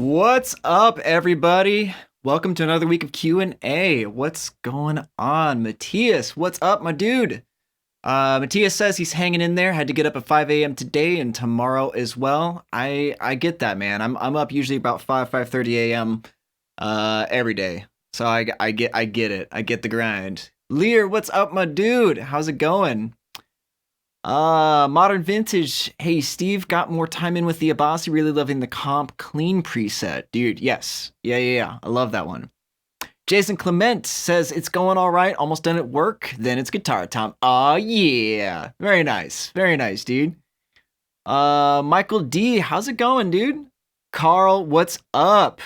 What's up, everybody? Welcome to another week of Q&A. What's going on? Matthias, what's up, my dude? Matthias says he's hanging in there. Had to get up at 5 a.m. today and tomorrow as well. I get that, man. I'm up usually about 5:30 a.m. Every day. So I get it. I get the grind. Lear, what's up, my dude? How's it going? Modern Vintage. Hey, Steve got more time in with the Abasi. Really loving the comp clean preset. Dude, yes. Yeah. I love that one. Jason Clement says it's going all right. Almost done at work. Then it's guitar time. Oh, yeah. Very nice. Very nice, dude. Michael D. How's it going, dude? Carl, what's up?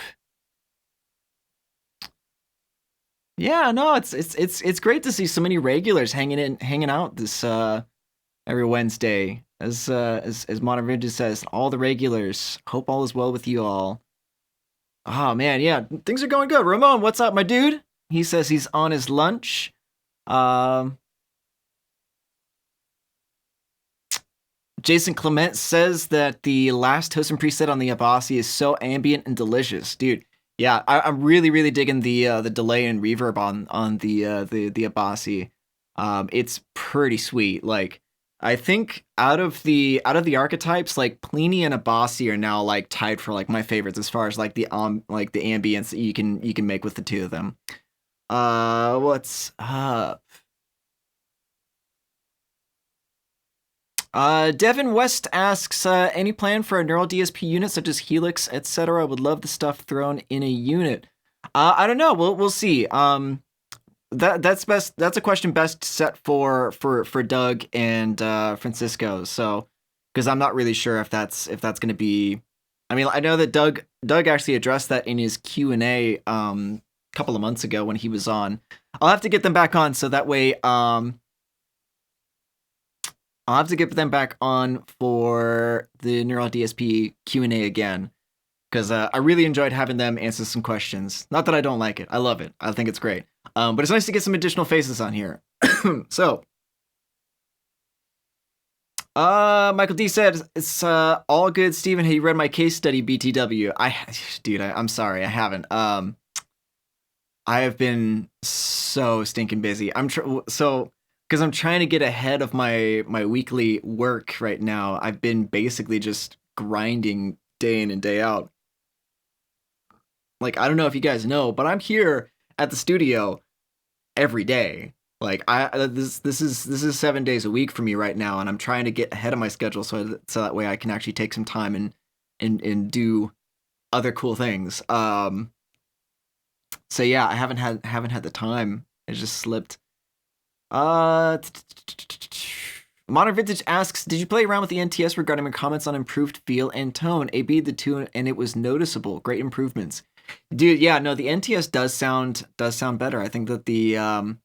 Yeah, no, it's great to see so many regulars hanging out this every Wednesday. As Modern Vintage says, all the regulars. Hope all is well with you all. Oh man, yeah, things are going good. Ramon, what's up, my dude? He says he's on his lunch. Jason Clement says that the last Tosin preset on the Abasi is so ambient and delicious, dude. Yeah, I'm really digging the delay and reverb on the Abasi. It's pretty sweet. Like, I think out of the archetypes, like Pliny and Abasi are now like tied for like my favorites as far as like the ambience that you can make with the two of them. What's up? Devin West asks, any plan for a neural DSP unit such as Helix, etc.? Would love the stuff thrown in a unit. I don't know. We'll see. That's best. That's a question best set for Doug and Francisco. So, because I'm not really sure if that's going to be. I mean, I know that Doug actually addressed that in his Q&A a couple of months ago when he was on. I'll have to get them back on so that way I'll have to get them back on for the Neural DSP Q&A again, because I really enjoyed having them answer some questions. Not that I don't like it. I love it. I think it's great. But it's nice to get some additional faces on here. So, Michael D said, it's all good, Steven. Have you read my case study, BTW? I'm sorry, I haven't. I have been so stinking busy. Because I'm trying to get ahead of my weekly work right now. I've been basically just grinding day in and day out. Like, I don't know if you guys know, but I'm here at the studio every day. Like, this is 7 days a week for me right now, and I'm trying to get ahead of my schedule so that way I can actually take some time and do other cool things. So yeah, I haven't had the time. It just slipped. Modern Vintage asks, did you play around with the NTS regarding my comments on improved feel and tone? AB the two, and it was noticeable. Great improvements. Dude, yeah, no, the NTS does sound better. I think that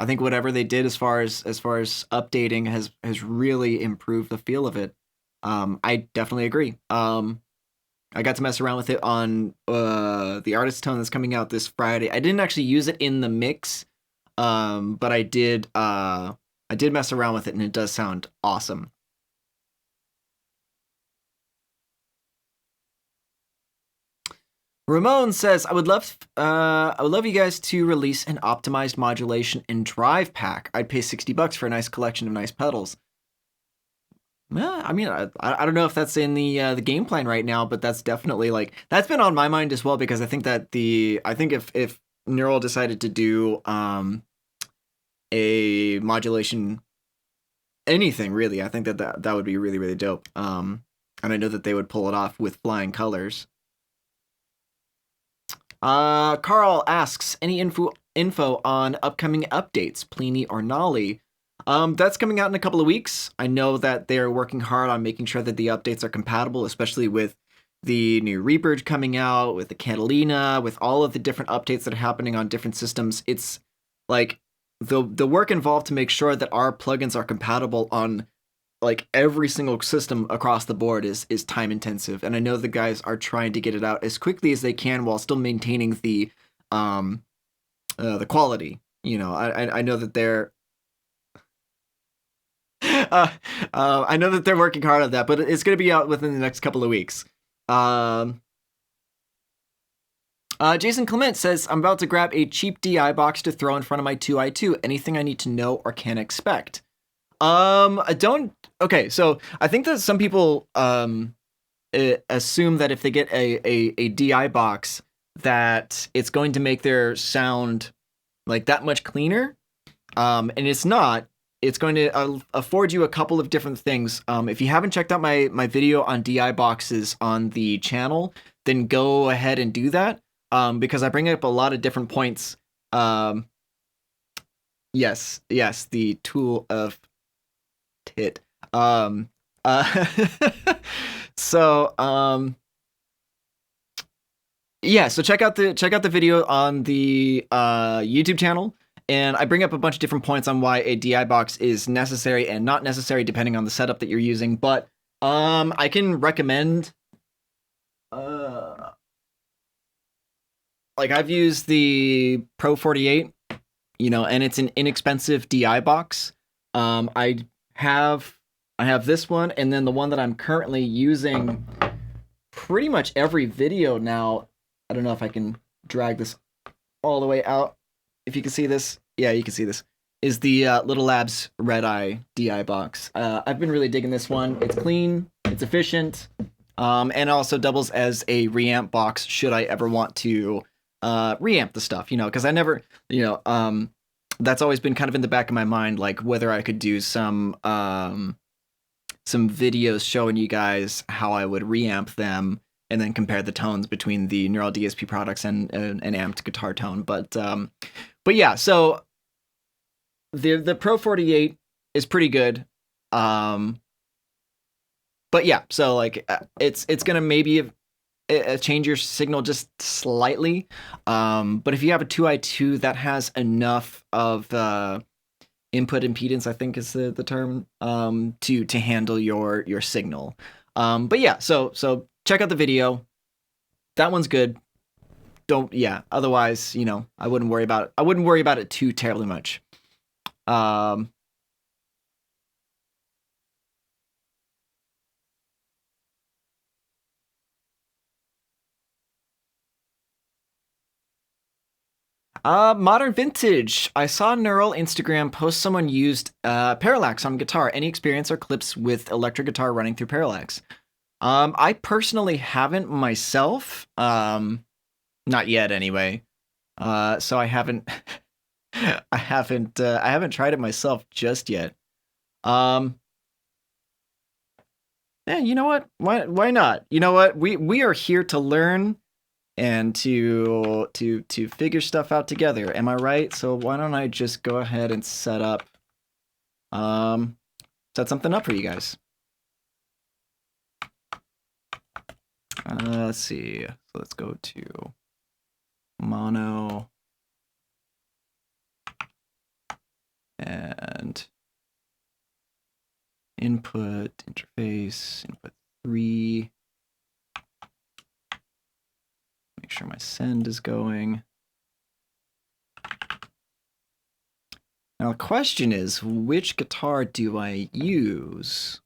I think whatever they did as far as updating has really improved the feel of it. I definitely agree. I got to mess around with it on the artist tone that's coming out this Friday. I didn't actually use it in the mix. But I did mess around with it, and it does sound awesome. Ramon says, I would love you guys to release an optimized modulation and drive pack. I'd pay $60 for a nice collection of nice pedals. Yeah, I mean, I don't know if that's in the game plan right now, but that's definitely like that's been on my mind as well, because I think that if Neural decided to do a modulation, anything really, I think that would be really dope. And I know that they would pull it off with flying colors. Carl asks, any info on upcoming updates, Pliny or Nolly? That's coming out in a couple of weeks. I know that they're working hard on making sure that the updates are compatible, especially with the new Reaper coming out, with the Catalina, with all of the different updates that are happening on different systems. It's like the work involved to make sure that our plugins are compatible on like every single system across the board is time intensive, and I know the guys are trying to get it out as quickly as they can while still maintaining the quality. You know, I know that they're I know that they're working hard on that, but it's going to be out within the next couple of weeks. Jason Clement says, I'm about to grab a cheap DI box to throw in front of my 2i2. Anything I need to know or can expect? I don't. Okay, so I think that some people assume that if they get a DI box, that it's going to make their sound like that much cleaner. And it's not. It's going to afford you a couple of different things. If you haven't checked out my video on DI boxes on the channel, then go ahead and do that. Because I bring up a lot of different points. Yes, the tool of tit. So yeah, so check out the video on the YouTube channel, and I bring up a bunch of different points on why a DI box is necessary and not necessary depending on the setup that you're using. But I can recommend like I've used the Pro 48, and it's an inexpensive DI box. I have this one, and then the one that I'm currently using pretty much every video now. I don't know if I can drag this all the way out. If you can see this, yeah, you can see this. Is the Little Labs Red Eye DI box. I've been really digging this one. It's clean, it's efficient, and also doubles as a reamp box should I ever want to reamp the stuff, because I never, that's always been kind of in the back of my mind, like whether I could do some videos showing you guys how I would reamp them and then compare the tones between the Neural DSP products and an amped guitar tone. But yeah, so the Pro 48 is pretty good. But yeah, so like it's gonna maybe change your signal just slightly. But if you have a 2i2 that has enough of input impedance, I think is the term, to handle your signal. But yeah, so check out the video. That one's good. Otherwise, I wouldn't worry about it too terribly much. Modern Vintage. I saw Neural Instagram post someone used Parallax on guitar. Any experience or clips with electric guitar running through Parallax? I personally haven't myself. Not yet anyway. So I haven't I haven't tried it myself just yet. Yeah, you know what? Why not? You know what? We are here to learn and to figure stuff out together. Am I right? So why don't I just go ahead and set something up for you guys. Let's see. So let's go to mono and input interface, input 3. Make sure my send is going. Now the question is, which guitar do I use?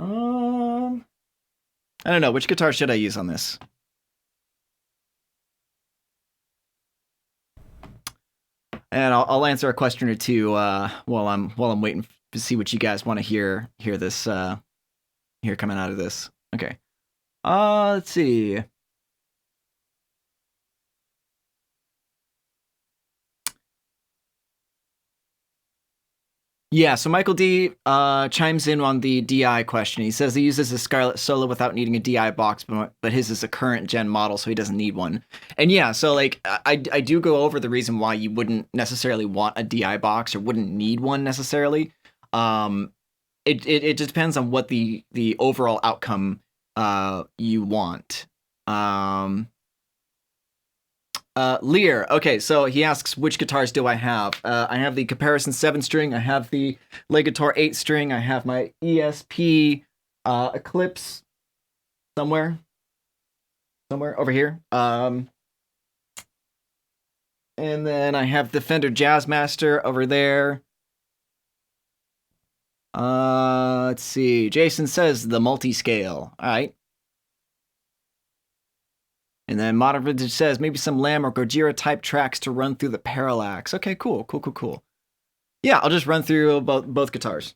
I don't know. Which guitar should I use on this? And I'll answer a question or two while I'm waiting to see what you guys want to hear this here coming out of this. Okay. Let's see. Yeah, so Michael D chimes in on the DI question. He says he uses a Scarlett Solo without needing a DI box, but his is a current gen model, so he doesn't need one. And yeah, so like I do go over the reason why you wouldn't necessarily want a DI box or wouldn't need one necessarily. It just depends on what the overall outcome you want. Lear. Okay, so he asks, which guitars do I have? I have the Comparison 7-string, I have the Legator 8-string, I have my ESP Eclipse somewhere over here. And then I have the Fender Jazzmaster over there. Let's see. Jason says the multi-scale. All right. And then Modern Vintage says maybe some Lamb or Gojira type tracks to run through the Parallax. Okay, cool. Yeah, I'll just run through both guitars.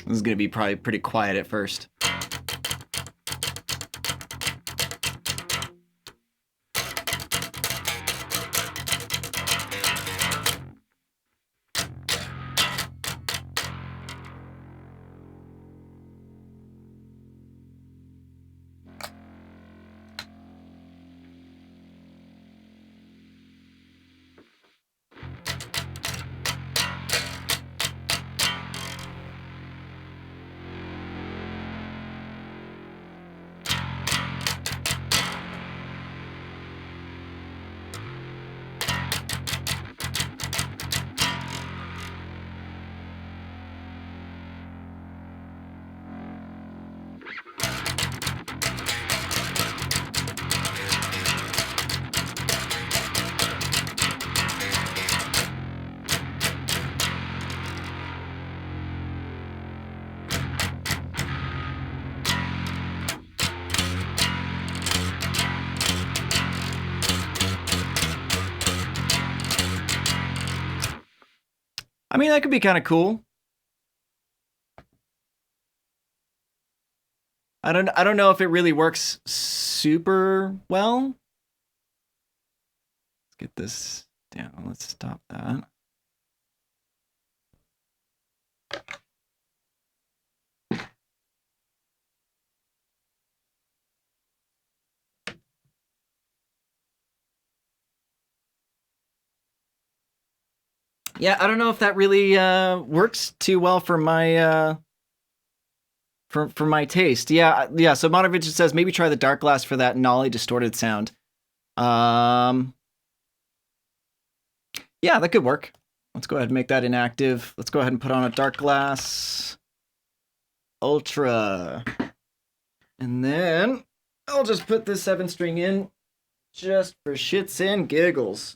This is going to be probably pretty quiet at first. I mean, that could be kind of cool. I don't know if it really works super well. Let's get this down. Let's stop that. Yeah, I don't know if that really works too well for my for my taste. Yeah. So Modern Vintage says maybe try the Dark Glass for that Nolly distorted sound. Yeah, that could work. Let's go ahead and make that inactive. Let's go ahead and put on a Dark Glass Ultra, and then I'll just put this 7-string in just for shits and giggles.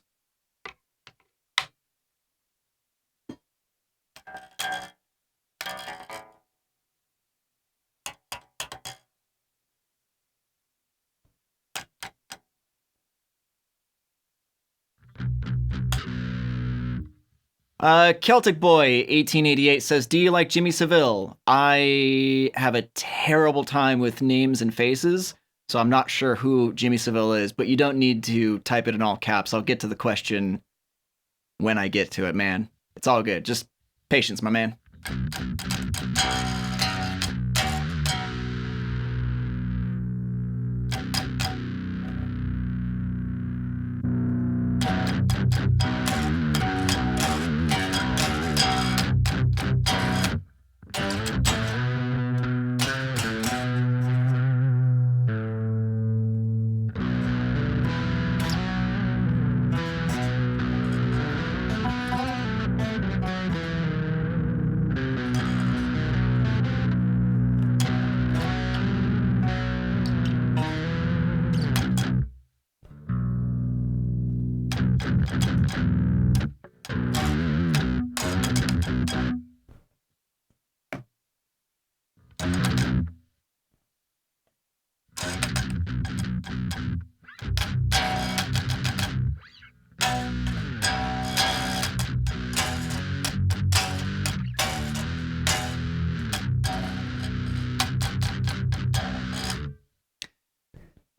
Celtic Boy 1888 says, do you like Jimmy Savile? I have a terrible time with names and faces, so I'm not sure who Jimmy Savile is, but you don't need to type it in all caps. I'll get to the question when I get to it, man. It's all good. Just patience, my man.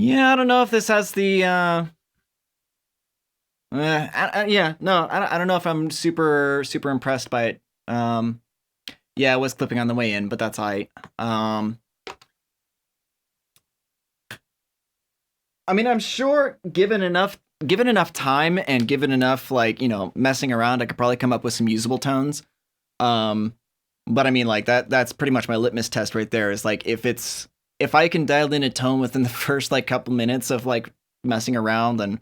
Yeah, I don't know if this has the, yeah, no, I don't know if I'm super impressed by it. Yeah, it was clipping on the way in, but that's alright. I mean, I'm sure given enough time and given enough, like, you know, messing around, I could probably come up with some usable tones. But I mean, like, that's pretty much my litmus test right there, is like, if I can dial in a tone within the first like couple minutes of like messing around, then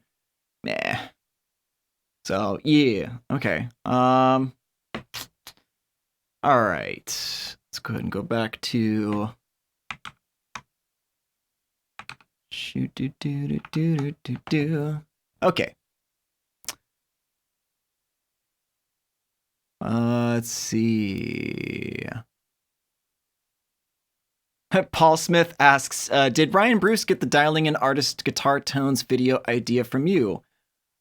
meh. So yeah, okay. All right. Let's go ahead and go back to shoot do. Okay. Let's see. Paul Smith asks, did Ryan Bruce get the dialing in artist guitar tones video idea from you?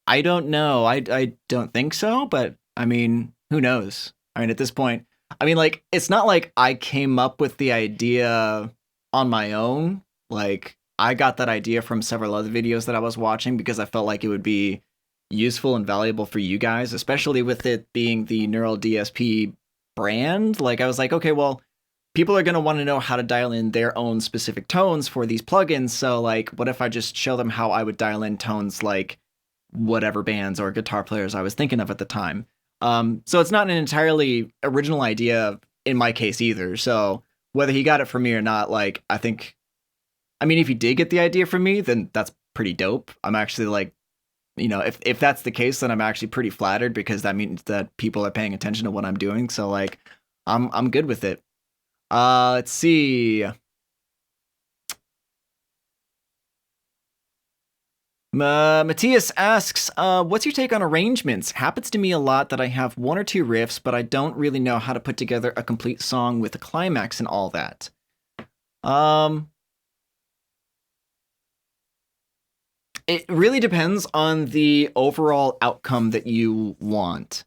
I don't know. I don't think so, but I mean, who knows? I mean, at this point, I mean, like, it's not like I came up with the idea on my own. Like, I got that idea from several other videos that I was watching because I felt like it would be useful and valuable for you guys, especially with it being the Neural DSP brand. Like, I was like, okay, well, people are going to want to know how to dial in their own specific tones for these plugins. So, like, what if I just show them how I would dial in tones like whatever bands or guitar players I was thinking of at the time? So it's not an entirely original idea in my case either. So whether he got it from me or not, like, I mean, if he did get the idea from me, then that's pretty dope. I'm actually like, you know, if that's the case, then I'm actually pretty flattered because that means that people are paying attention to what I'm doing. So like, I'm good with it. Let's see. Matthias asks, what's your take on arrangements? Happens to me a lot that I have one or two riffs, but I don't really know how to put together a complete song with a climax and all that. It really depends on the overall outcome that you want.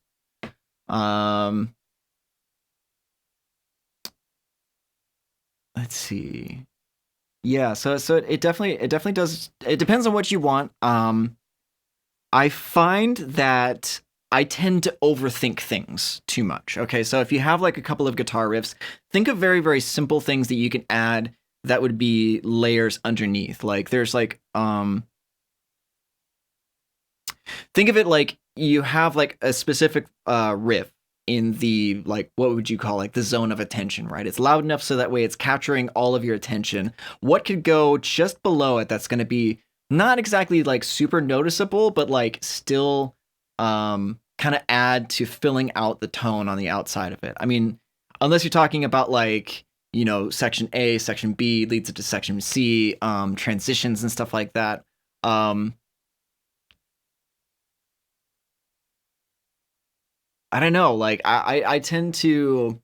Let's see. Yeah, so it definitely does. It depends on what you want. I find that I tend to overthink things too much. Okay, so if you have like a couple of guitar riffs, think of very, very simple things that you can add that would be layers underneath. Like there's like think of it like you have like a specific riff in the, like, what would you call, like, the zone of attention, right? It's loud enough so that way it's capturing all of your attention. What could go just below it that's going to be not exactly like super noticeable, but like still kind of add to filling out the tone on the outside of it? I mean, unless you're talking about like, you know, section A, section B leads into section C, transitions and stuff like that. I don't know. Like I tend to,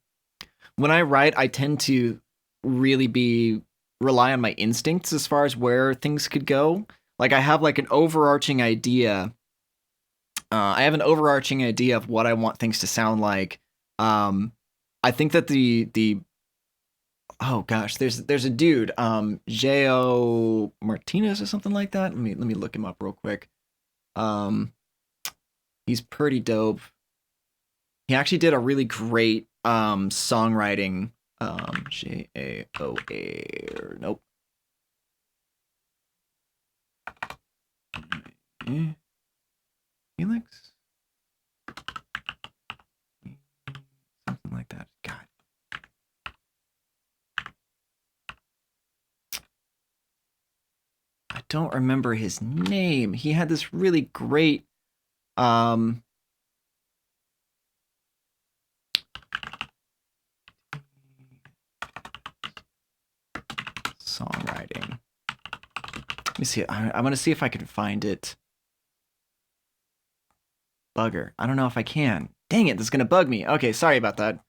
when I write, I tend to really rely on my instincts as far as where things could go. Like I have like an overarching idea. I have an overarching idea of what I want things to sound like. I think that the oh gosh, there's a dude, Geo Martinez or something like that. Let me look him up real quick. He's pretty dope. He actually did a really great songwriting, J-A-O-A, nope. Felix? Something like that. God. I don't remember his name. He had this really great songwriting. Let me see. I'm gonna see if I can find it. Bugger. I don't know if I can. Dang it, this is gonna bug me. Okay, sorry about that.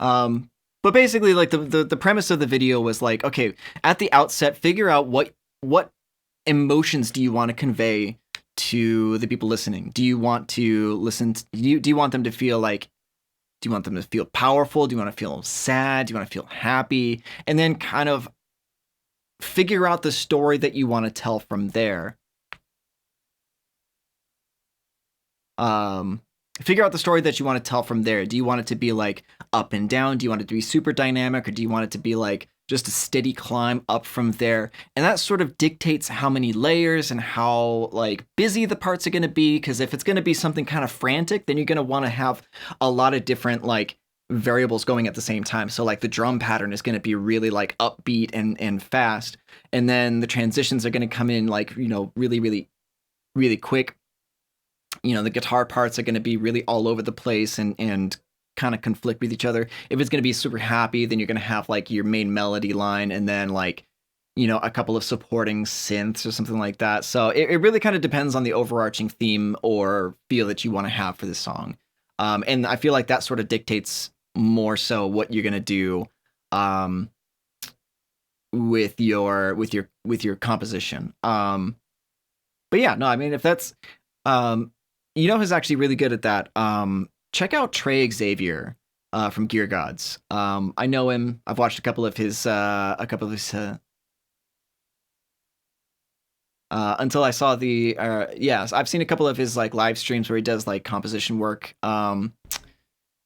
But basically, like the premise of the video was like, okay, at the outset, figure out what emotions do you want to convey to the people listening. Do you want to listen? Do you want them to feel like? Do you want them to feel powerful? Do you want to feel sad? Do you want to feel happy? And then kind of figure out the story that you want to tell from there. Figure out the story that you want to tell from there. Do you want it to be like up and down? Do you want it to be super dynamic, or do you want it to be like just a steady climb up from there? And that sort of dictates how many layers and how like busy the parts are going to be. Because if it's going to be something kind of frantic, then you're going to want to have a lot of different like variables going at the same time. So like the drum pattern is going to be really like upbeat and fast, and then the transitions are going to come in like, you know, really quick. You know, the guitar parts are going to be really all over the place and kind of conflict with each other. If it's going to be super happy, then you're going to have like your main melody line and then like, you know, a couple of supporting synths or something like that. So it really kind of depends on the overarching theme or feel that you want to have for this song. And I feel like that sort of dictates more so what you're going to do with your composition. But yeah, no, I mean, if that's you know who's actually really good at that? Check out Trey Xavier from Gear Gods. I know him. I've watched a couple of his until I saw the yes, I've seen a couple of his like live streams where he does like composition work. But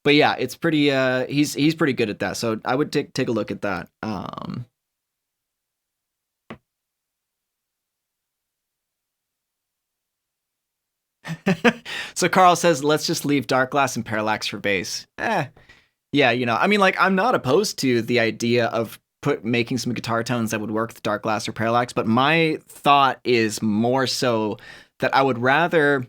yeah, it's pretty he's pretty good at that. So I would take a look at that. So Carl says, let's just leave Darkglass and Parallax for bass. Yeah, you know, I mean, like, I'm not opposed to the idea of making some guitar tones that would work with Darkglass or Parallax, but my thought is more so that I'd rather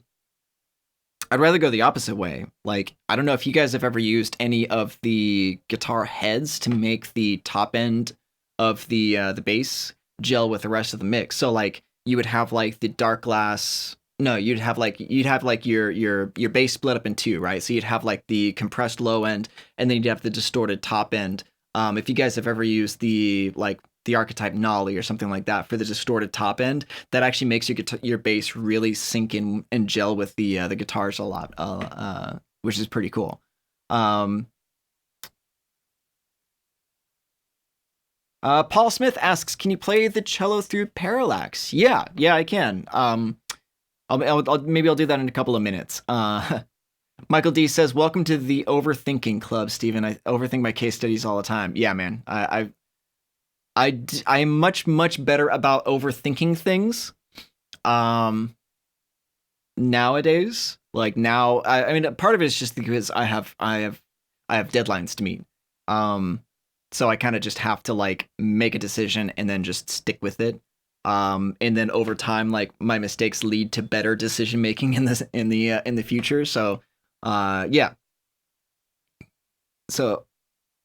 go the opposite way. Like, I don't know if you guys have ever used any of the guitar heads to make the top end of the bass gel with the rest of the mix. So like you would have like the Darkglass. No, you'd have like your bass split up in two, right? So you'd have like the compressed low end, and then you'd have the distorted top end. If you guys have ever used the archetype Nolly or something like that for the distorted top end, that actually makes your bass really sink in and gel with the guitars a lot, which is pretty cool. Paul Smith asks, "Can you play the cello through Parallax?" Yeah, I can. Maybe I'll do that in a couple of minutes. Michael D says, "Welcome to the overthinking club, Steven. I overthink my case studies all the time." Yeah, man. I'm much better about overthinking things. Nowadays, like now, I mean, part of it is just because I have deadlines to meet. So I kind of just have to like make a decision and then just stick with it. And then over time, like my mistakes lead to better decision making in the future. So, yeah. So,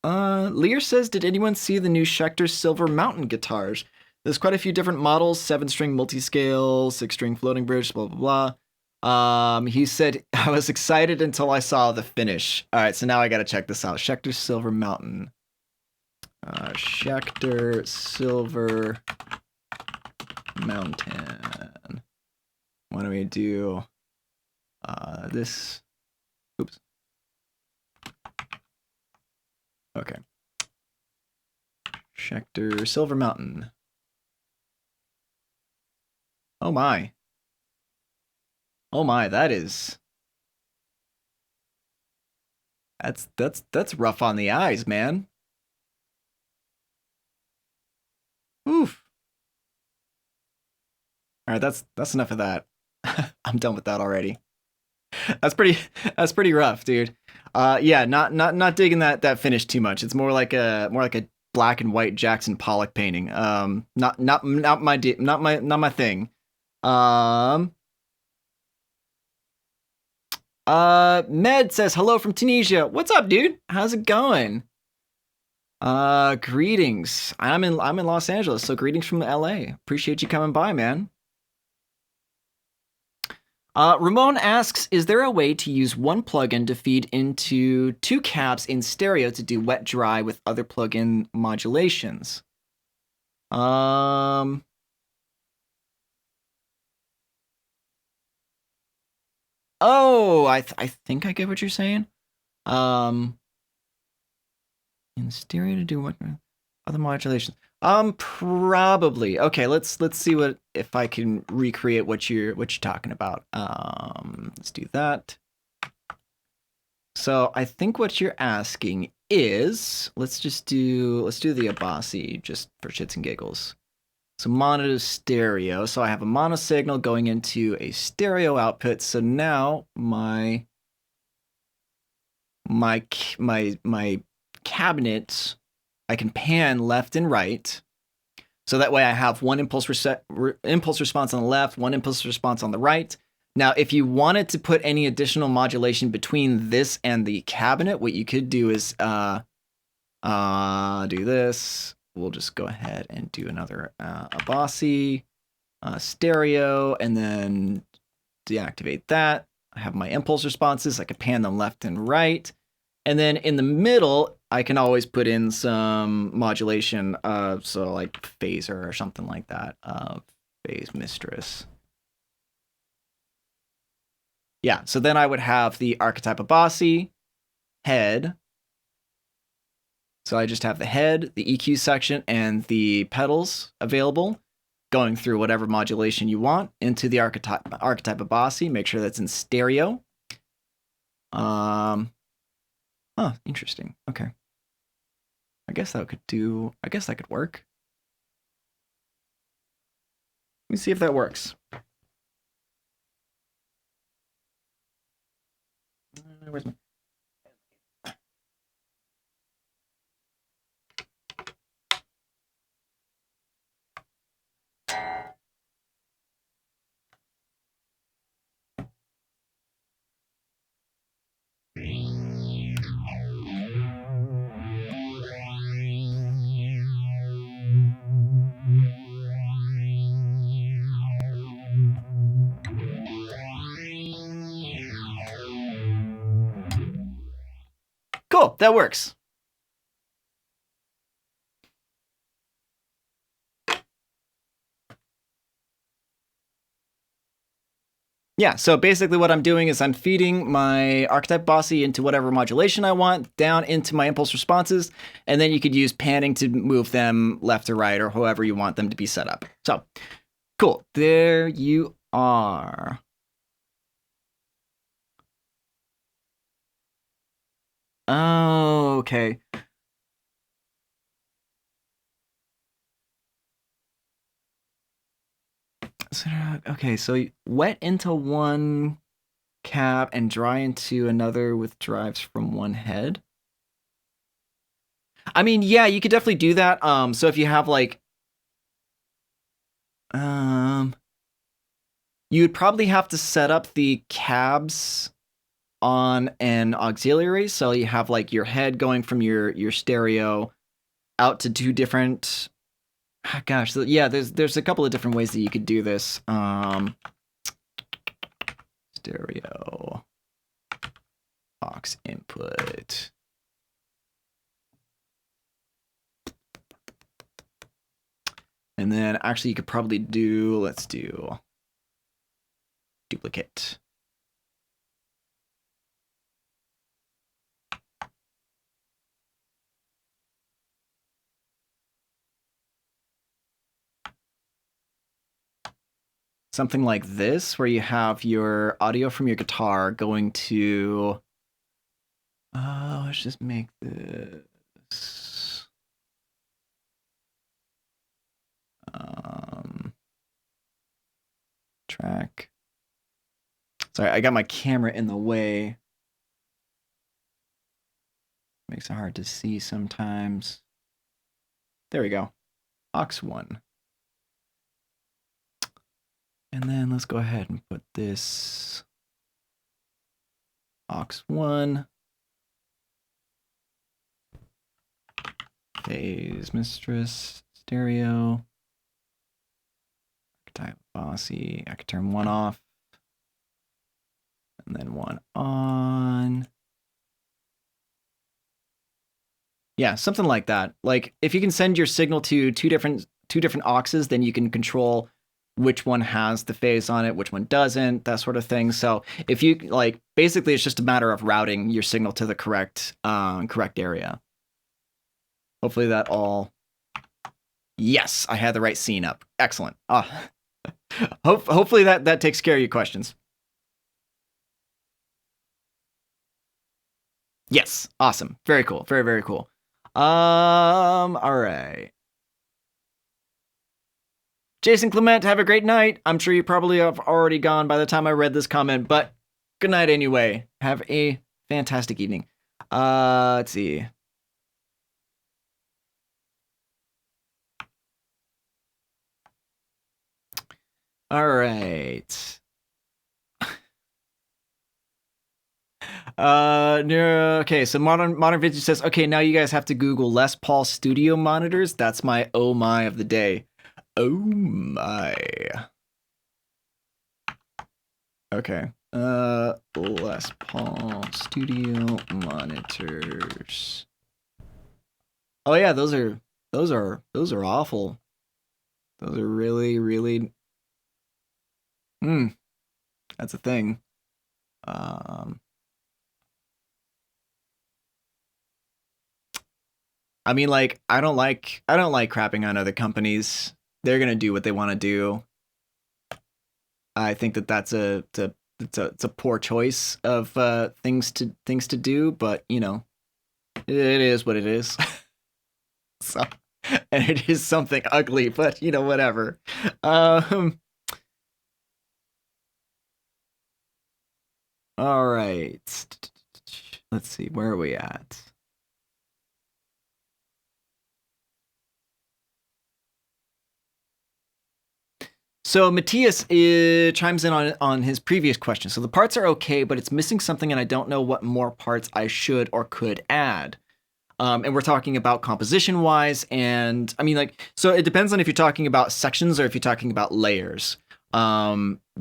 Lear says, "Did anyone see the new Schecter Silver Mountain guitars? There's quite a few different models: 7-string multi-scale, 6-string floating bridge, blah blah blah." He said, "I was excited until I saw the finish." All right, so now I gotta check this out. Schecter Silver Mountain. Schecter Silver Mountain. Why don't we do this? Oops. Okay. Schecter Silver Mountain. Oh my. Oh my, that's rough on the eyes, man. Oof. All right, that's enough of that. I'm done with that already. That's pretty rough, dude. Yeah, not digging that finish too much. It's more like a black and white Jackson Pollock painting. Not my thing. Med says, "Hello from Tunisia. What's up, dude? How's it going?" Greetings. I'm in Los Angeles, so greetings from LA. Appreciate you coming by, man. Ramon asks, "Is there a way to use one plugin to feed into two cabs in stereo to do wet dry with other plugin modulations?" Oh, I think I get what you're saying. In stereo to do what other modulations? Probably. Okay, let's see what if I can recreate what you're talking about. Let's do that. So I think what you're asking is let's do the Abasi just for shits and giggles. So mono to stereo. So I have a mono signal going into a stereo output. So now my cabinet, I can pan left and right. So that way I have one impulse response on the left, one impulse response on the right. Now, if you wanted to put any additional modulation between this and the cabinet, what you could do is do this. We'll just go ahead and do another Abasi stereo, and then deactivate that. I have my impulse responses. I can pan them left and right. And then in the middle, I can always put in some modulation, so like phaser or something like that. Phase mistress. Yeah, so then I would have the archetype Abasi, head. So I just have the head, the EQ section, and the pedals available, going through whatever modulation you want into the archetype Abasi. Make sure that's in stereo. Interesting. Okay. I guess that could work. Let me see if that works. Where's my... Cool, that works. Yeah, so basically what I'm doing is I'm feeding my archetype Abasi into whatever modulation I want, down into my impulse responses, and then you could use panning to move them left or right or however you want them to be set up. So, cool. There you are. Oh, okay. So, okay, so wet into one cab and dry into another with drives from one head. I mean, yeah, you could definitely do that. So if you have like, you would probably have to set up the cabs on an auxiliary. So you have like your head going from your stereo out to two different. Gosh, yeah, there's a couple of different ways that you could do this. Stereo aux input. And then actually you could probably do, let's do duplicate. Something like this, where you have your audio from your guitar going to, let's just make this, track. Sorry, I got my camera in the way. Makes it hard to see sometimes. There we go. Aux 1. And then let's go ahead and put this aux 1. Phase mistress, stereo. Archetype Abasi. I could turn 1 off. And then 1 on. Yeah, something like that. Like if you can send your signal to two different auxes, then you can control which one has the phase on it, which one doesn't, that sort of thing. So if you like, basically it's just a matter of routing your signal to the correct area. Hopefully that all Yes, I had the right scene up. Excellent. Hopefully that takes care of your questions. Yes, awesome. Very cool. Very, very cool. All right. Jason Clement, have a great night. I'm sure you probably have already gone by the time I read this comment, but good night anyway. Have a fantastic evening. Let's see. All right. Okay, so modern vintage says, okay, now you guys have to Google Les Paul studio monitors. That's my oh my of the day. Oh my. Okay. Les Paul studio monitors. Oh yeah, those are awful. Those are really that's a thing. I mean, like, I don't like crapping on other companies. They're gonna do what they want to do. I think that's it's a poor choice of things to do, but you know, it is what it is. So, and it is something ugly, but you know, whatever. All right. Let's see, where are we at? So Matthias chimes in on his previous question. So the parts are okay, but it's missing something, and I don't know what more parts I should or could add. And we're talking about composition wise, and I mean, like, so it depends on if you're talking about sections or if you're talking about layers,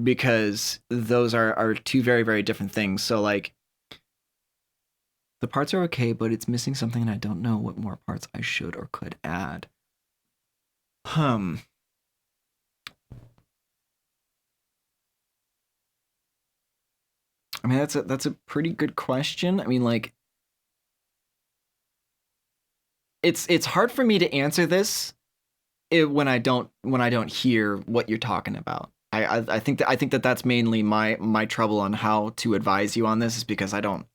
because those are two very, very different things. So like, the parts are okay, but it's missing something, and I don't know what more parts I should or could add. I mean, that's a pretty good question. I mean, like, it's hard for me to answer this when I don't hear what you're talking about. I think that that's mainly my trouble on how to advise you on this, is because I'm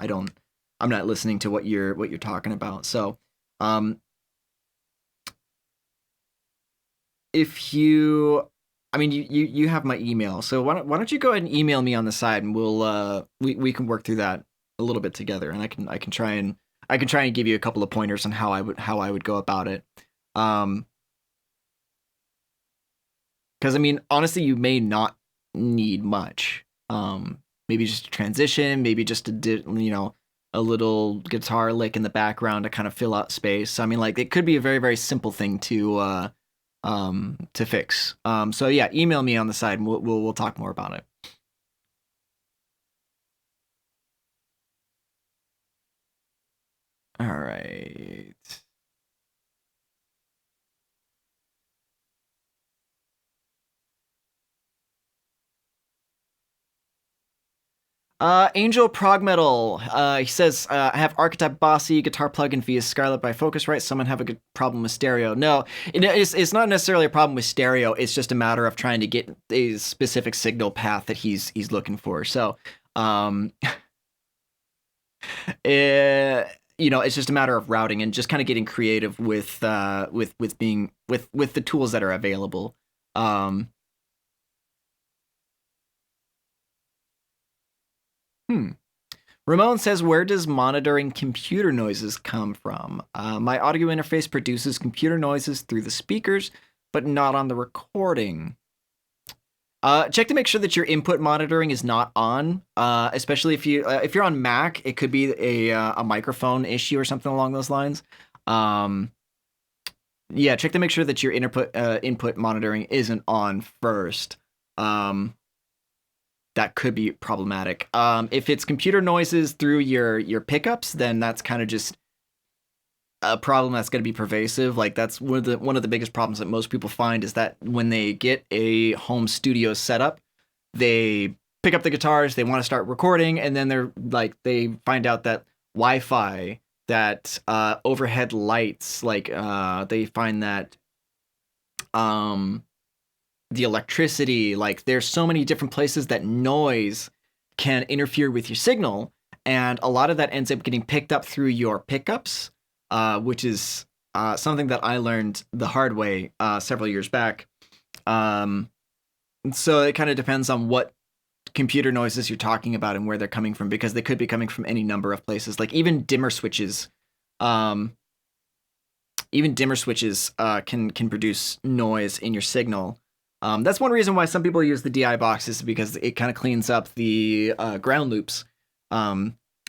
not listening to what you're talking about. So, if you, I mean, you have my email, so why don't you go ahead and email me on the side, and we'll we can work through that a little bit together, and I can try and give you a couple of pointers on how I would go about it. Because I mean, honestly, you may not need much. Maybe just a transition, maybe just a little guitar lick in the background to kind of fill out space. I mean, like, it could be a very, very simple thing to fix. So yeah, email me on the side, and we'll talk more about it. All right. Angel Prog Metal, he says, I have Archetype Bossy guitar plugin via Scarlett by Focusrite. Someone have a good problem with stereo. No, it's not necessarily a problem with stereo. It's just a matter of trying to get a specific signal path that he's looking for. So, you know, it's just a matter of routing and just kind of getting creative with being with the tools that are available. Ramon says, where does monitoring computer noises come from? My audio interface produces computer noises through the speakers, but not on the recording. Check to make sure that your input monitoring is not on, especially if you're on Mac. It could be a microphone issue or something along those lines. Yeah, check to make sure that your input monitoring isn't on first. That could be problematic. If it's computer noises through your pickups, then that's kind of just a problem that's going to be pervasive. Like, that's one of the biggest problems that most people find, is that when they get a home studio setup, they pick up the guitars, they want to start recording, and then they find out that Wi-Fi, that overhead lights, like they find that um, the electricity. Like there's so many different places that noise can interfere with your signal, and a lot of that ends up getting picked up through your pickups, which is something that I learned the hard way several years back. So it kind of depends on what computer noises you're talking about and where they're coming from, because they could be coming from any number of places. Like even dimmer switches, can produce noise in your signal. That's one reason why some people use the DI boxes, because it kind of cleans up the ground loops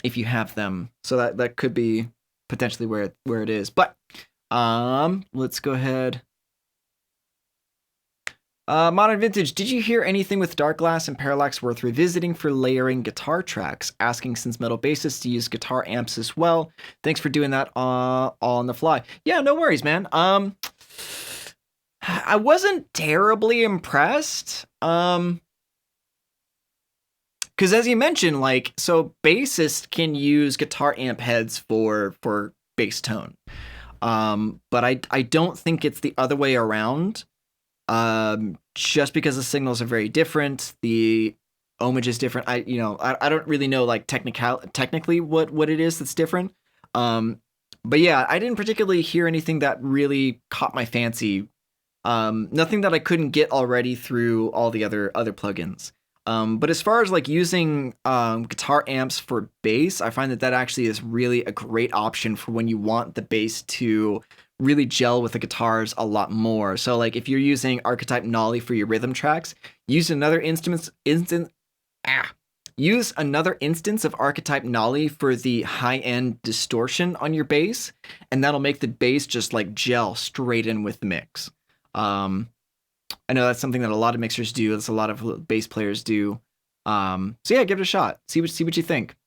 if you have them. So that could be potentially where it is. But let's go ahead. Modern Vintage, did you hear anything with Dark Glass and Parallax worth revisiting for layering guitar tracks? Asking since metal bassists use guitar amps as well. Thanks for doing that all on the fly. Yeah, no worries, man. I wasn't terribly impressed. Because as you mentioned, like, so bassists can use guitar amp heads for bass tone. But I don't think it's the other way around. Just because the signals are very different, the ohmage is different. I don't really know like technically what it is that's different. But yeah, I didn't particularly hear anything that really caught my fancy. Nothing that I couldn't get already through all the other plugins. But as far as like using guitar amps for bass, I find that actually is really a great option for when you want the bass to really gel with the guitars a lot more. So like if you're using Archetype Nolly for your rhythm tracks, use another instance of Archetype Nolly for the high-end distortion on your bass, and that'll make the bass just like gel straight in with the mix. I know that's something that a lot of mixers do. That's a lot of bass players do. So yeah, give it a shot. See what you think.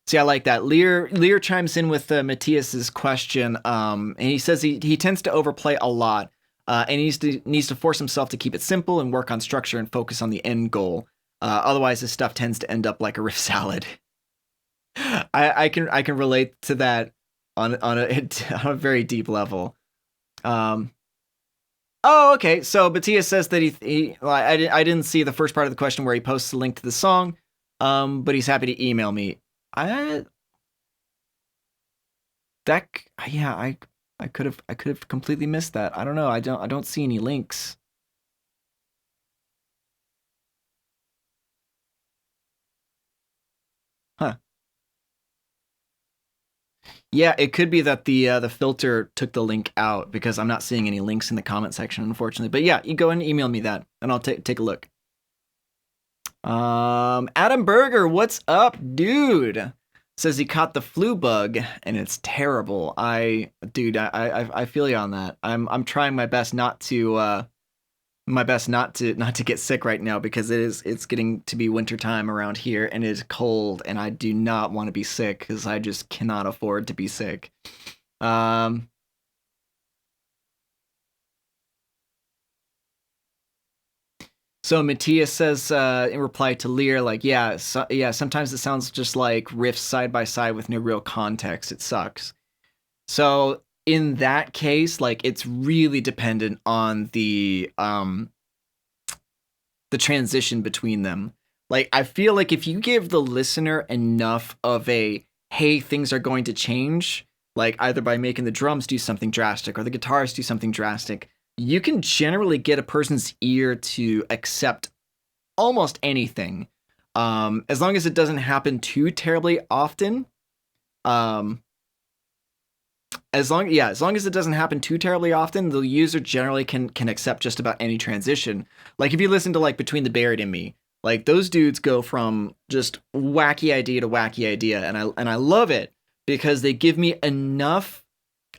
See, I like that. Lear chimes in with Matthias's question, and he says he tends to overplay a lot, and he needs to force himself to keep it simple and work on structure and focus on the end goal. Otherwise, his stuff tends to end up like a riff salad. I can relate to that on a very deep level. Oh, okay. So Matthias says that I didn't see the first part of the question where he posts a link to the song, but he's happy to email me. I could have completely missed that. I don't know. I don't see any links. Huh. Yeah, it could be that the filter took the link out, because I'm not seeing any links in the comment section, unfortunately. But yeah, you go and email me that, and I'll take a look. Adam Berger, what's up, dude? Says he caught the flu bug and it's terrible. I feel you on that. I'm trying my best not to get sick right now, because it's getting to be wintertime around here and it is cold, and I do not want to be sick because I just cannot afford to be sick. So Matthias says in reply to Lear, like, yeah, sometimes it sounds just like riffs side by side with no real context. It sucks. So in that case, like, it's really dependent on the transition between them. Like, I feel like if you give the listener enough of a, hey, things are going to change, like either by making the drums do something drastic or the guitars do something drastic, you can generally get a person's ear to accept almost anything, as long as it doesn't happen too terribly often. As long as it doesn't happen too terribly often, the user generally can accept just about any transition. Like if you listen to like Between the Buried and Me, like those dudes go from just wacky idea to wacky idea, and I love it because they give me enough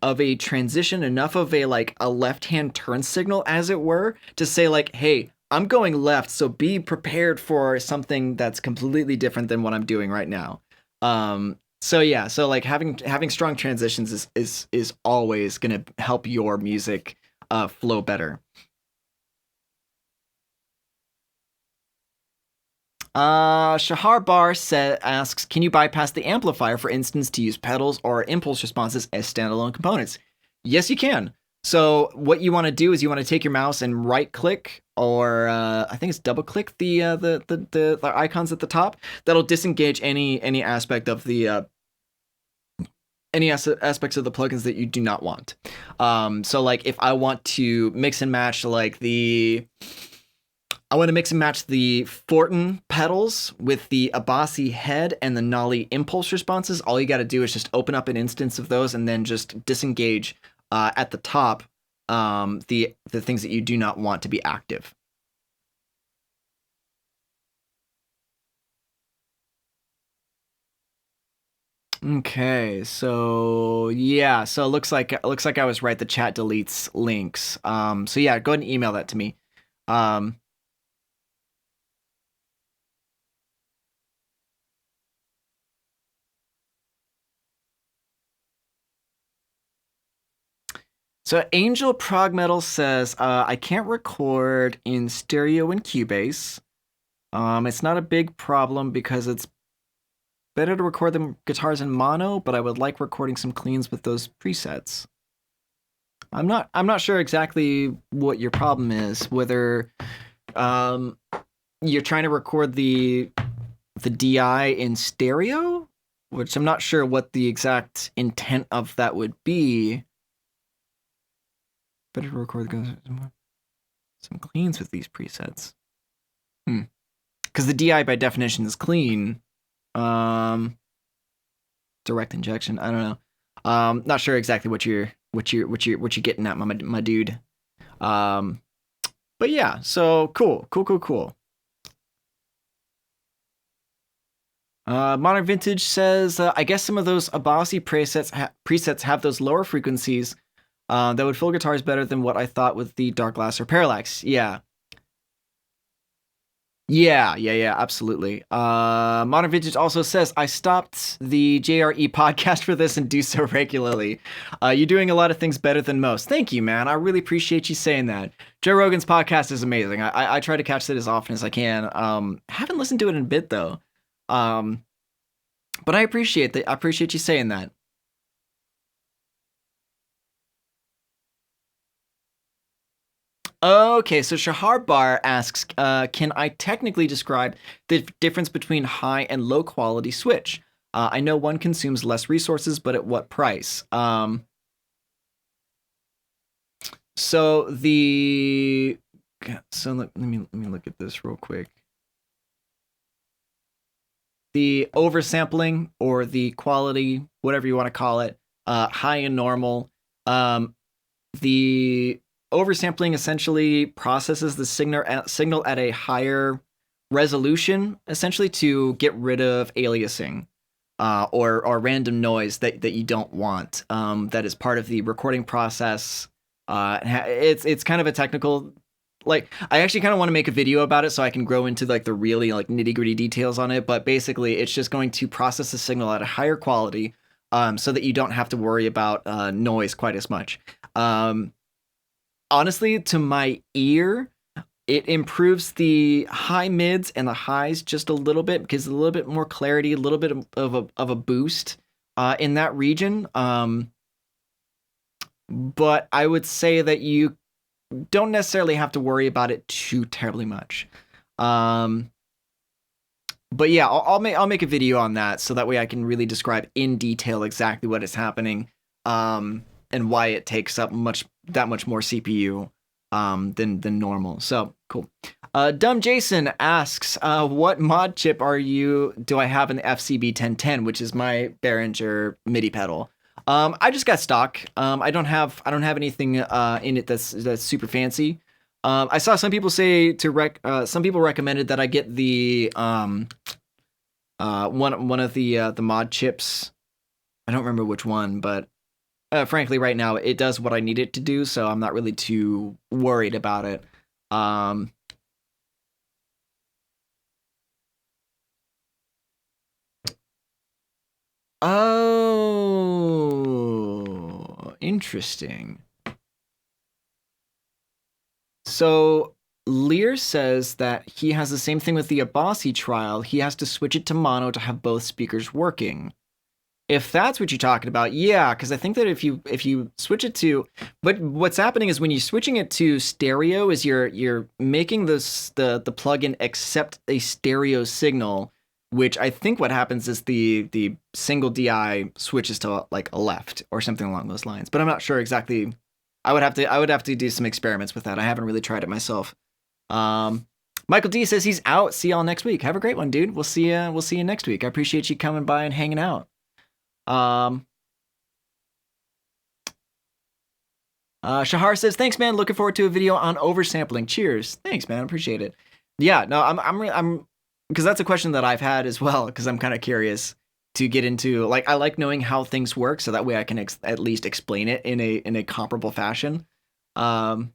of a transition, enough of a like a left-hand turn signal, as it were, to say like, hey, I'm going left, so be prepared for something that's completely different than what I'm doing right now. So yeah, so like having strong transitions is always gonna help your music flow better. Shahar Bar asks, can you bypass the amplifier, for instance, to use pedals or impulse responses as standalone components? Yes, you can. So what you want to do is you want to take your mouse and right click, or I think it's double click the icons at the top. That'll disengage any aspect of the aspects of the plugins that you do not want. So like if I want to mix and match I want to mix and match the Fortin pedals with the Abasi head and the Nolly impulse responses. All you got to do is just open up an instance of those and then just disengage at the top the things that you do not want to be active. Okay, so yeah, so it looks like I was right. The chat deletes links. So yeah, go ahead and email that to me. So Angel Prog Metal says, I can't record in stereo in Cubase. It's not a big problem because it's better to record the guitars in mono, but I would like recording some cleans with those presets. I'm not sure exactly what your problem is, whether you're trying to record the DI in stereo, which I'm not sure what the exact intent of that would be. Better to record some cleans with these presets. Because the DI by definition is clean. Direct injection. I don't know. Not sure exactly what you're getting at, my dude. But yeah, so cool. Modern Vintage says, I guess some of those Abasi presets have those lower frequencies that would fill guitars better than what I thought with the Dark Glass or Parallax. Yeah, absolutely. Modern Vintage also says, I stopped the JRE podcast for this and do so regularly. You're doing a lot of things better than most. Thank you, man. I really appreciate you saying that. Joe Rogan's podcast is amazing. I try to catch it as often as I can. Haven't listened to it in a bit, though. But I appreciate that. I appreciate you saying that. Okay, so Shahar Bar asks, can I technically describe the difference between high and low quality switch? I know one consumes less resources, but at what price? So let me look at this real quick. The oversampling or the quality, whatever you want to call it, high and normal. The oversampling essentially processes the signal at a higher resolution, essentially to get rid of aliasing or random noise that you don't want. That is part of the recording process. It's kind of a technical. Like, I actually kind of want to make a video about it so I can grow into like the really like nitty gritty details on it. But basically, it's just going to process the signal at a higher quality, so that you don't have to worry about noise quite as much. Honestly, to my ear, it improves the high mids and the highs just a little bit because a little bit more clarity, a little bit of a boost in that region. But I would say that you don't necessarily have to worry about it too terribly much. But yeah, I'll make a video on that so that way I can really describe in detail exactly what is happening, and why it takes up that much more CPU than normal. So cool. Dumb Jason asks, what mod chip do I have in the FCB 1010, which is my Behringer MIDI pedal? I just got stock. I don't have anything in it that's super fancy. I saw some people say some people recommended that I get the one of the mod chips. I don't remember which one, but frankly, right now it does what I need it to do, so I'm not really too worried about it. Oh, interesting. So Lear says that he has the same thing with the Abasi trial. He has to switch it to mono to have both speakers working. If that's what you're talking about, yeah, because I think that if you switch it to, but what's happening is when you're switching it to stereo, is you're making this the plugin accept a stereo signal, which I think what happens is the single DI switches to like a left or something along those lines. But I'm not sure exactly. I would have to do some experiments with that. I haven't really tried it myself. Michael D says he's out. See y'all next week. Have a great one, dude. We'll see you. We'll see you next week. I appreciate you coming by and hanging out. Shahar says, thanks, man. Looking forward to a video on oversampling. Cheers. Thanks, man. Appreciate it. Yeah, no, I'm because that's a question that I've had as well, because I'm kind of curious to get into, like, I like knowing how things work, so that way I can at least explain it in a comparable fashion. Dumb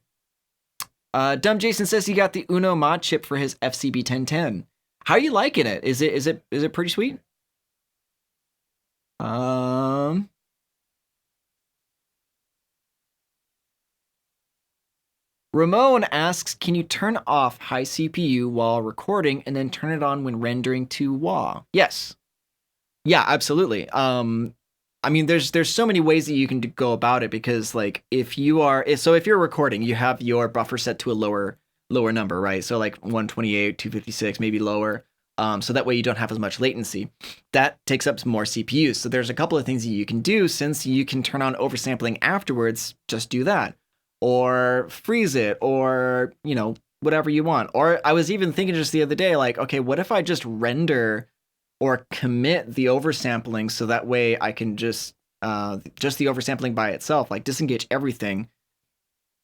Jason says he got the Uno mod chip for his FCB 1010. How are you liking it? Is it pretty sweet? Ramon asks, can you turn off high CPU while recording and then turn it on when rendering to WAV? Yes. Yeah, absolutely. I mean, there's so many ways that you can go about it, because like if you're recording, you have your buffer set to a lower number, right? So like 128, 256, maybe lower. So that way you don't have as much latency. That takes up more CPUs. So there's a couple of things that you can do. Since you can turn on oversampling afterwards, just do that. Or freeze it, or, whatever you want. Or I was even thinking just the other day, like, okay, what if I just render or commit the oversampling, so that way I can just the oversampling by itself, like disengage everything.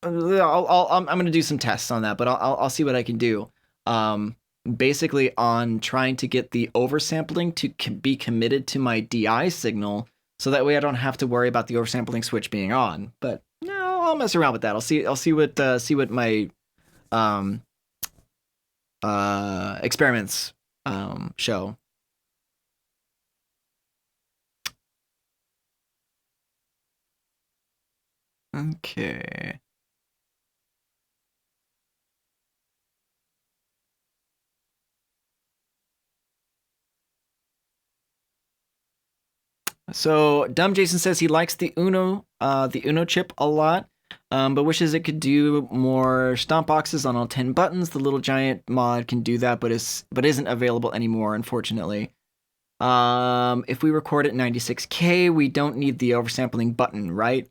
I'm going to do some tests on that, but I'll see what I can do. Basically on trying to get the oversampling to be committed to my DI signal, so that way I don't have to worry about the oversampling switch being on. But no, I'll mess around with that. I'll see what my experiments show. Okay. So Dumb Jason says he likes the Uno chip a lot, but wishes it could do more stomp boxes on all 10 buttons. The Little Giant mod can do that, but isn't available anymore, unfortunately. If we record at 96K, we don't need the oversampling button, right?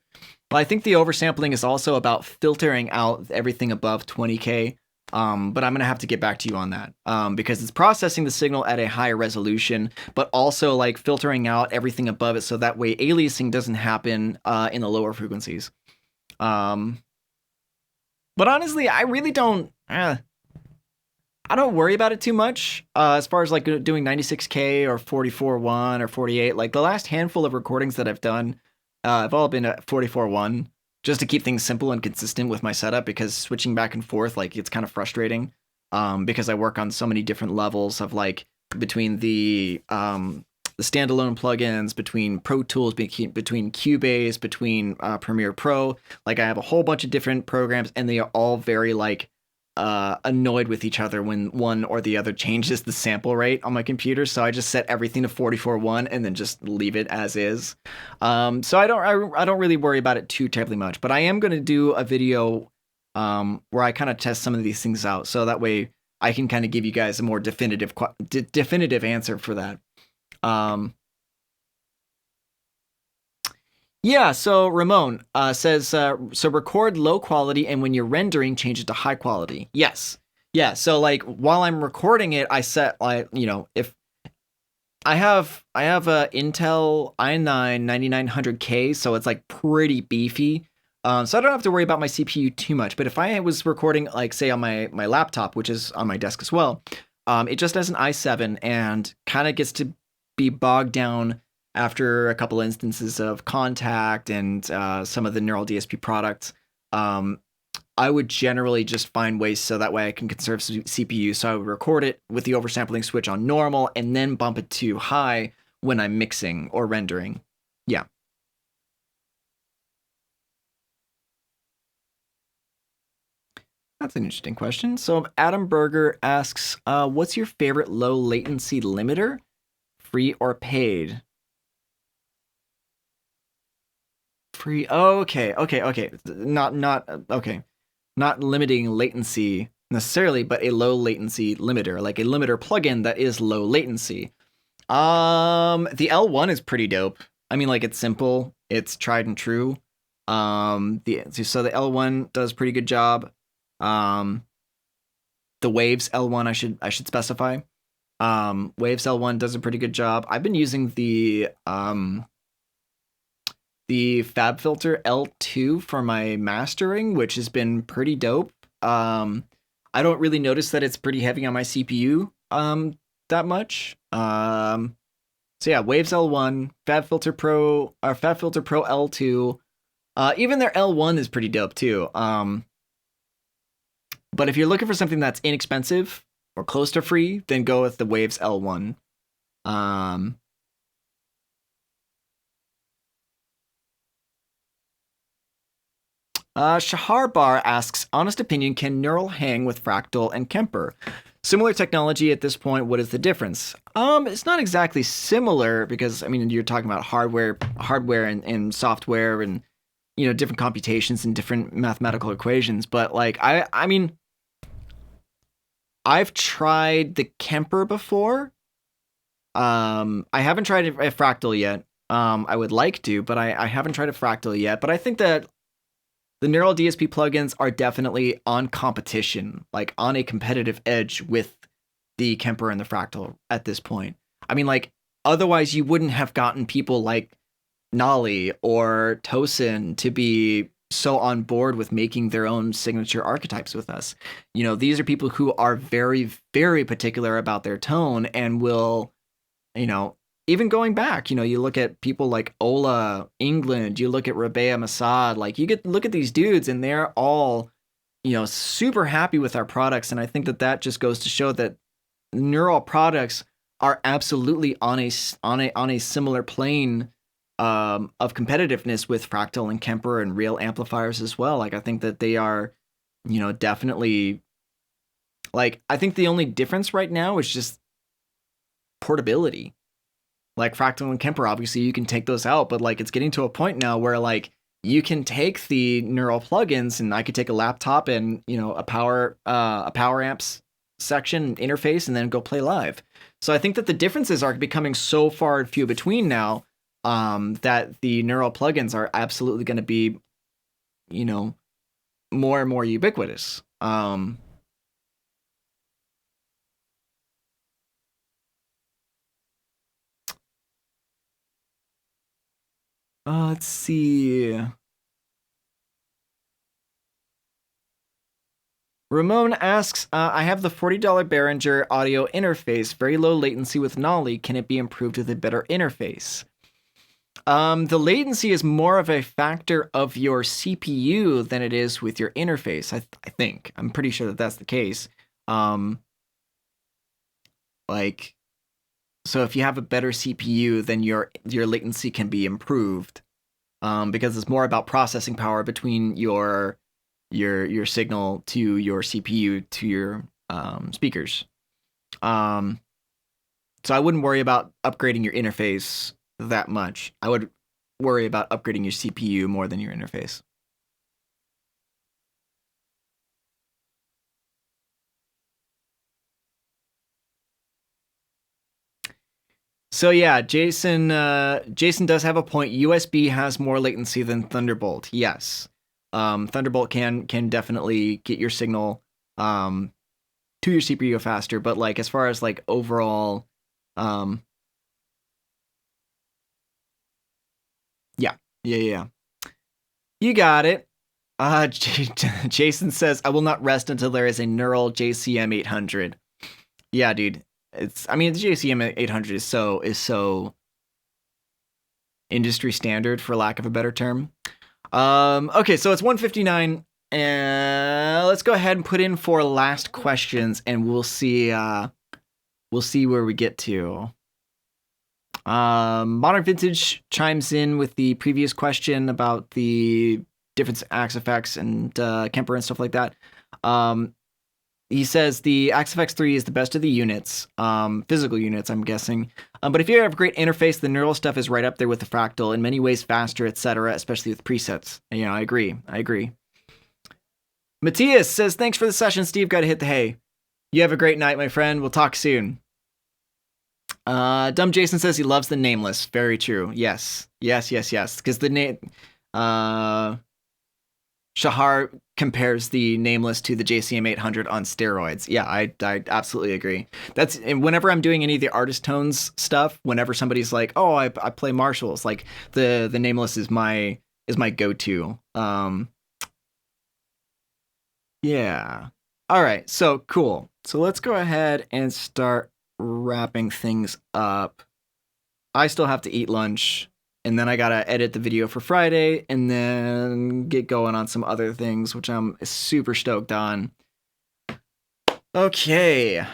Well, I think the oversampling is also about filtering out everything above 20K. But I'm going to have to get back to you on that, because it's processing the signal at a higher resolution, but also like filtering out everything above it, so that way aliasing doesn't happen in the lower frequencies. But honestly, I really don't. I don't worry about it too much as far as like doing 96K or 44.1 or 48. Like the last handful of recordings that I've done, I've all been at 44.1. Just to keep things simple and consistent with my setup, because switching back and forth, like, it's kind of frustrating, because I work on so many different levels of like between the standalone plugins, between Pro Tools, between Cubase, between Premiere Pro. Like I have a whole bunch of different programs, and they are all very like annoyed with each other when one or the other changes the sample rate on my computer. So I just set everything to 44.1 and then just leave it as is. So I don't really worry about it too terribly much, but I am going to do a video where I kind of test some of these things out, so that way I can kind of give you guys a more definitive answer for that. Yeah, so Ramon says, so record low quality, and when you're rendering, change it to high quality. Yes. Yeah, so like while I'm recording it, I set like, if I have a Intel i9 9900K, so it's like pretty beefy. So I don't have to worry about my CPU too much. But if I was recording, like say on my laptop, which is on my desk as well, it just has an i7 and kind of gets to be bogged down after a couple instances of Contact and some of the Neural DSP products. I would generally just find ways so that way I can conserve CPU. So I would record it with the oversampling switch on normal and then bump it to high when I'm mixing or rendering. Yeah. That's an interesting question. So Adam Berger asks, what's your favorite low latency limiter, free or paid? Free. Okay. Not okay. Not limiting latency necessarily, but a low latency limiter, like a limiter plugin that is low latency. The L1 is pretty dope. I mean, like, it's simple, it's tried and true. So the L1 does pretty good job. The Waves L1, I should specify. Waves L1 does a pretty good job. I've been using the FabFilter L2 for my mastering, which has been pretty dope. I don't really notice that it's pretty heavy on my CPU that much. So yeah, Waves L1, FabFilter Pro L2. Even their L1 is pretty dope too. But if you're looking for something that's inexpensive or close to free, then go with the Waves L1. Shahar Bar asks, honest opinion, can Neural hang with Fractal and Kemper? Similar technology at this point, what is the difference? It's not exactly similar because, I mean, you're talking about hardware and software and, you know, different computations and different mathematical equations. But like, I mean, I've tried the Kemper before. I haven't tried a Fractal yet. I would like to, but I haven't tried a Fractal yet. But I think that the Neural DSP plugins are definitely on competition, like on a competitive edge with the Kemper and the Fractal at this point. I mean, like, otherwise you wouldn't have gotten people like Nolly or Tosin to be so on board with making their own signature archetypes with us. You know, these are people who are very, very particular about their tone and will, you know, even going back, you know, you look at people like Ola England, you look at Rabea Masad, like you get look at these dudes and they're all, you know, super happy with our products. And I think that just goes to show that Neural products are absolutely on a similar plane of competitiveness with Fractal and Kemper and real amplifiers as well. Like, I think that they are, you know, definitely, like, I think the only difference right now is just portability. Like Fractal and Kemper, obviously you can take those out, but like it's getting to a point now where like you can take the Neural plugins and I could take a laptop and, you know, a power amps section interface and then go play live. So I think that the differences are becoming so far and few between now that the Neural plugins are absolutely going to be, you know, more and more ubiquitous. Let's see. Ramon asks, I have the $40 Behringer audio interface, very low latency with Nolly. Can it be improved with a better interface? The latency is more of a factor of your CPU than it is with your interface, I think. I'm pretty sure that that's the case. Like, so if you have a better CPU, then your latency can be improved, because it's more about processing power between your signal to your CPU to your speakers. So I wouldn't worry about upgrading your interface that much. I would worry about upgrading your CPU more than your interface. So yeah, Jason does have a point. USB has more latency than Thunderbolt. Yes. Thunderbolt can definitely get your signal to your CPU faster, but like as far as like overall yeah. You got it. Jason says, I will not rest until there is a Neural JCM 800. Yeah, dude. The JCM 800 is so industry standard, for lack of a better term. Okay, so it's 1:59, and let's go ahead and put in for last questions, and we'll see where we get to. Modern Vintage chimes in with the previous question about the different Axe effects and Kemper and stuff like that. He says the Axifx 3 is the best of the units, physical units, I'm guessing. But if you have a great interface, the neural stuff is right up there with the fractal, in many ways faster, etc., especially with presets. I agree. Matthias says, thanks for the session, Steve. Gotta hit the hay. You have a great night, my friend. We'll talk soon. Dumb Jason says he loves the Nameless. Very true. Yes. Because the name... Shahar compares the Nameless to the JCM 800 on steroids. Yeah, I absolutely agree. That's whenever I'm doing any of the artist tones stuff. Whenever somebody's like, "Oh, I play Marshalls," like the Nameless is my go-to. Yeah. All right. So cool. So let's go ahead and start wrapping things up. I still have to eat lunch. And then I gotta edit the video for Friday and then get going on some other things, which I'm super stoked on. Okay.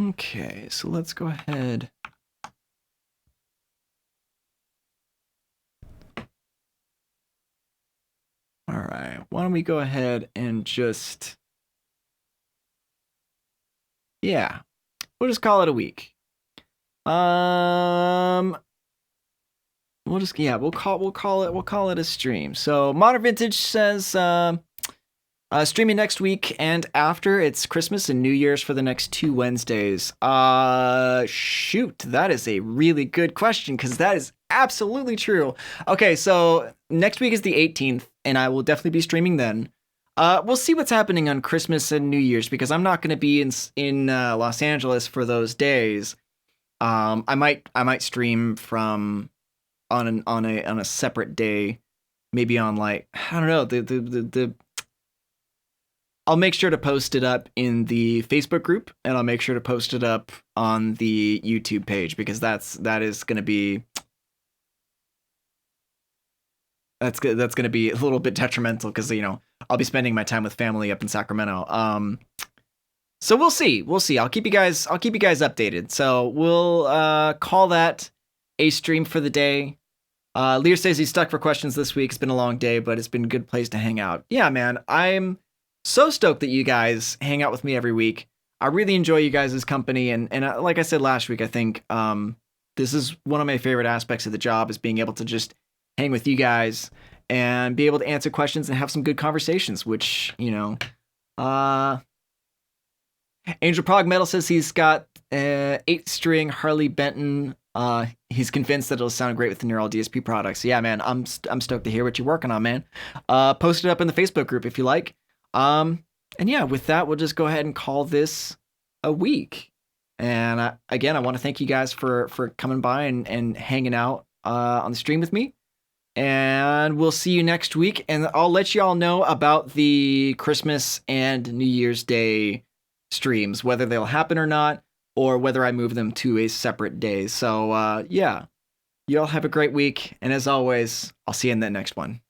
Okay, so let's go ahead. All right, why don't we go ahead and just... Yeah, we'll just call it a week. We'll call it a stream. So Modern Vintage says streaming next week and after. It's Christmas and New Year's for the next 2 Wednesdays. Shoot, that is a really good question because that is absolutely true. Okay, so next week is the 18th and I will definitely be streaming then. We'll see what's happening on Christmas and New Year's because I'm not going to be in Los Angeles for those days. I might stream from on a separate day, maybe on like, I don't know, I'll make sure to post it up in the Facebook group and I'll make sure to post it up on the YouTube page because that is going to be that's going to be a little bit detrimental because I'll be spending my time with family up in Sacramento. So we'll see. I'll keep you guys updated. So we'll call that a stream for the day. Lear says he's stuck for questions this week. It's been a long day, but it's been a good place to hang out. Yeah, man. I'm so stoked that you guys hang out with me every week. I really enjoy you guys' company. And like I said last week, I think this is one of my favorite aspects of the job is being able to just hang with you guys and be able to answer questions and have some good conversations, which, Angel Prog Metal says he's got 8-string Harley Benton. He's convinced that it'll sound great with the Neural DSP products. Yeah, man, I'm stoked to hear what you're working on, man. Post it up in the Facebook group if you like. And yeah, with that, we'll just go ahead and call this a week. And again, I want to thank you guys for coming by and hanging out on the stream with me. And we'll see you next week. And I'll let you all know about the Christmas and New Year's Day streams, whether they'll happen or not, or whether I move them to a separate day. So yeah, you all have a great week. And as always, I'll see you in the next one.